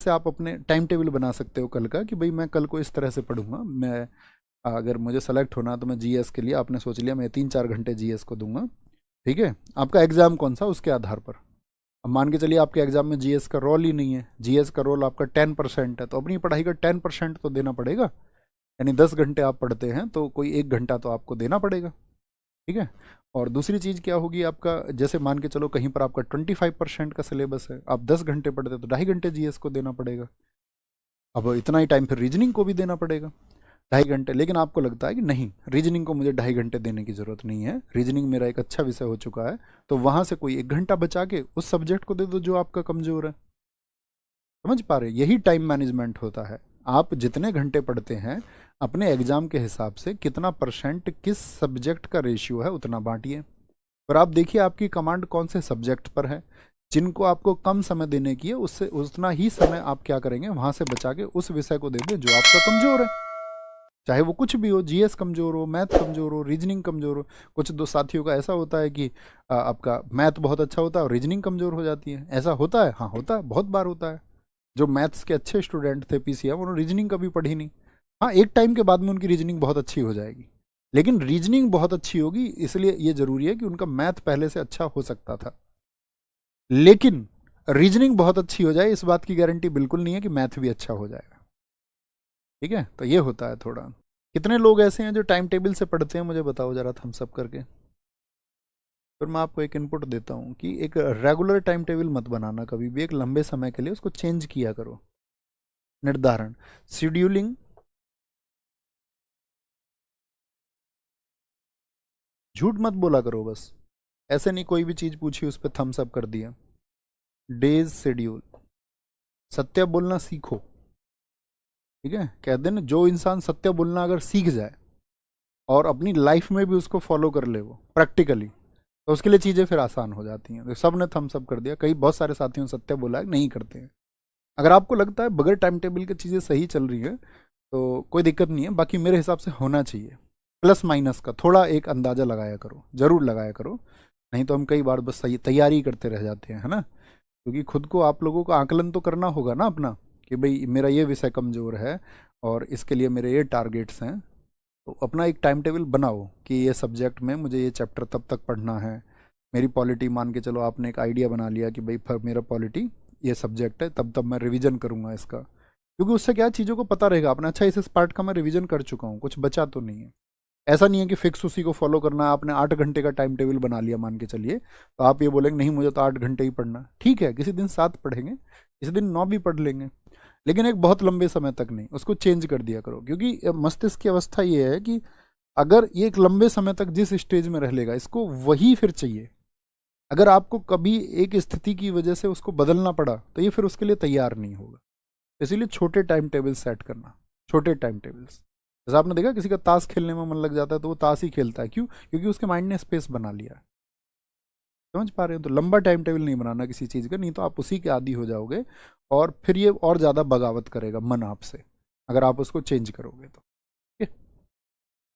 से आप अपने टाइम टेबल बना सकते हो कल का, कि भाई मैं कल को इस तरह से पढ़ूंगा। मैं अगर मुझे सेलेक्ट होना तो मैं जीएस के लिए, आपने सोच लिया मैं 3-4 घंटे जीएस को दूंगा, ठीक है। आपका एग्जाम कौन सा, उसके आधार पर। अब मान के चलिए आपके एग्जाम में जीएस का रोल ही नहीं है, जीएस का रोल आपका 10% है, तो अपनी पढ़ाई का 10% तो देना पड़ेगा। यानी 10 घंटे आप पढ़ते हैं तो कोई 1 घंटा तो आपको देना पड़ेगा, ठीक है। और दूसरी चीज़ क्या होगी आपका, जैसे मान के चलो कहीं पर आपका 25% का सिलेबस है, आप 10 घंटे पढ़ते तो 2.5 घंटे जीएस को देना पड़ेगा। अब इतना ही टाइम फिर रीजनिंग को भी देना पड़ेगा, 2.5 घंटे। लेकिन आपको लगता है कि नहीं, रीजनिंग को मुझे 2.5 घंटे देने की ज़रूरत नहीं है, रीजनिंग मेरा एक अच्छा विषय हो चुका है, तो वहाँ से कोई 1 घंटा बचा के उस सब्जेक्ट को दे दो जो आपका कमज़ोर है। समझ पा रहे, यही टाइम मैनेजमेंट होता है। आप जितने घंटे पढ़ते हैं अपने एग्जाम के हिसाब से कितना परसेंट किस सब्जेक्ट का रेशियो है उतना बांटिए। और आप देखिए आपकी कमांड कौन से सब्जेक्ट पर है, जिनको आपको कम समय देने की है उससे उतना ही समय आप क्या करेंगे वहां से बचा के उस विषय को दे दें जो आपका कमजोर है। चाहे वो कुछ भी हो, जीएस कमजोर हो, मैथ कमजोर हो, रीजनिंग कमजोर हो। कुछ दो साथियों का ऐसा होता है कि आपका मैथ बहुत अच्छा होता है और रीजनिंग कमजोर हो जाती है, ऐसा होता है, हाँ होता है, बहुत बार होता है। जो मैथ्स के अच्छे स्टूडेंट थे पीसीएम, उन्होंने रीजनिंग कभी पढ़ी नहीं। हाँ, एक टाइम के बाद में उनकी रीजनिंग बहुत अच्छी हो जाएगी, लेकिन रीजनिंग बहुत अच्छी होगी इसलिए ये जरूरी है कि उनका मैथ पहले से अच्छा हो सकता था। लेकिन रीजनिंग बहुत अच्छी हो जाए इस बात की गारंटी बिल्कुल नहीं है कि मैथ भी अच्छा हो जाएगा, ठीक है। तो ये होता है थोड़ा। कितने लोग ऐसे हैं जो टाइम टेबल से पढ़ते हैं, मुझे बताओ जरा थम्स अप करके। फिर मैं आपको एक इनपुट देता हूँ कि एक रेगुलर टाइम टेबल मत बनाना कभी भी, एक लंबे समय के लिए उसको चेंज किया करो। निर्धारण, शेड्यूलिंग, झूठ मत बोला करो बस। ऐसे नहीं कोई भी चीज पूछी उस पर थम्स अप कर दिया। डेज शेड्यूल, सत्य बोलना सीखो, ठीक है। कहते हैं ना, जो इंसान सत्य बोलना अगर सीख जाए और अपनी लाइफ में भी उसको फॉलो कर ले वो प्रैक्टिकली, तो उसके लिए चीज़ें फिर आसान हो जाती हैं। तो सब ने थम्स अप कर दिया, कई बहुत सारे साथियों ने सत्य बोला है, नहीं करते हैं। अगर आपको लगता है बगैर टाइम टेबल की चीज़ें सही चल रही है तो कोई दिक्कत नहीं है, बाकी मेरे हिसाब से होना चाहिए। प्लस माइनस का थोड़ा एक अंदाज़ा लगाया करो, ज़रूर लगाया करो। नहीं तो हम कई बार बस सही तैयारी करते रह जाते हैं, है ना। क्योंकि खुद को आप लोगों को आकलन तो करना होगा ना अपना, कि भाई मेरा ये विषय कमज़ोर है और इसके लिए मेरे ये टारगेट्स हैं। तो अपना एक टाइम टेबल बनाओ कि ये सब्जेक्ट में मुझे ये चैप्टर तब तक पढ़ना है। मेरी पॉलिटी, मान के चलो आपने एक आइडिया बना लिया कि भाई मेरा पॉलिटी ये सब्जेक्ट है, तब तब मैं रिवीजन करूंगा इसका। क्योंकि उससे क्या चीज़ों को पता रहेगा अपना, अच्छा इस पार्ट का मैं रिवीजन कर चुका हूँ, कुछ बचा तो नहीं है। ऐसा नहीं है कि फिक्स उसी को फॉलो करना है। आपने 8 घंटे का टाइम टेबल बना लिया मान के चलिए, तो आप ये बोलेंगे नहीं मुझे तो 8 घंटे ही पढ़ना है। ठीक है, किसी दिन 7 पढ़ेंगे, किसी दिन 9 भी पढ़ लेंगे, लेकिन एक बहुत लंबे समय तक नहीं। उसको चेंज कर दिया करो, क्योंकि मस्तिष्क की अवस्था ये है कि अगर ये एक लंबे समय तक जिस स्टेज में रह लेगा इसको वही फिर चाहिए। अगर आपको कभी एक स्थिति की वजह से उसको बदलना पड़ा तो ये फिर उसके लिए तैयार नहीं होगा। इसीलिए छोटे टाइम टेबल सेट करना, छोटे टाइम टेबल्स। जैसे आपने देखा किसी का ताश खेलने में मन लग जाता है तो वो ताश ही खेलता है, क्यों? क्योंकि उसके माइंड ने स्पेस बना लिया है। समझ पा रहे हो? तो लंबा टाइम टेबल नहीं बनाना किसी चीज़ का, नहीं तो आप उसी के आदी हो जाओगे और फिर ये और ज़्यादा बगावत करेगा मन आपसे, अगर आप उसको चेंज करोगे तो।